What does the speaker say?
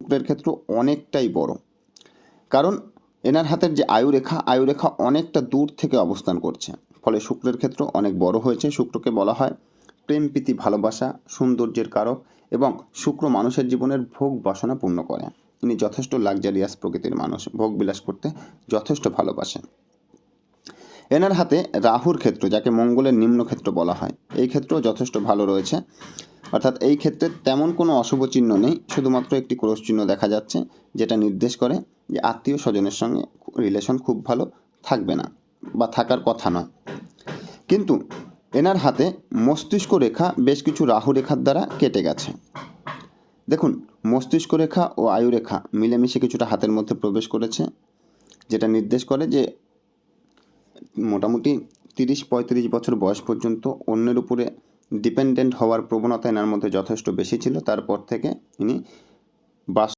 শুক্রের ক্ষেত্র অনেকটাই বড়, কারণ এনার হাতের যে আয়ুরেখা অনেকটা দূর থেকে অবস্থান করছে, ফলে শুক্রের ক্ষেত্র অনেক বড় হয়েছে। শুক্রকে বলা হয় প্রেম প্রীতি ভালোবাসা সৌন্দর্যের কারক, এবং শুক্র মানুষের জীবনের ভোগ বাসনা পূর্ণ করে। ইনি যথেষ্ট লাক্সারিয়াস প্রকৃতির মানুষ, ভোগ বিলাস করতে যথেষ্ট ভালোবাসেন। এনার হাতে রাহুর ক্ষেত্র, যাকে মঙ্গলের নিম্ন ক্ষেত্র বলা হয়, এই ক্ষেত্রেও যথেষ্ট ভালো রয়েছে। অর্থাৎ এই ক্ষেত্রে তেমন কোনো অশুভ চিহ্ন নেই, শুধুমাত্র একটি ক্রোশ চিহ্ন দেখা যাচ্ছে, যেটা নির্দেশ করে যে আত্মীয় স্বজনের সঙ্গে রিলেশন খুব ভালো থাকবে না বা থাকার কথা নয়। কিন্তু এনার হাতে মস্তিষ্ক রেখা বেশ কিছু রাহু রেখার দ্বারা কেটে গেছে। দেখুন, মস্তিষ্ক রেখা ও আয়ুরেখা মিলেমিশে কিছুটা হাতের মধ্যে প্রবেশ করেছে, যেটা নির্দেশ করে যে মোটামুটি 30-35 বছর বয়স পর্যন্ত অন্যের উপরে ডিপেন্ডেন্ট হওয়ার প্রবণতা এনার মধ্যে যথেষ্ট বেশি ছিল। তারপর থেকে ইনি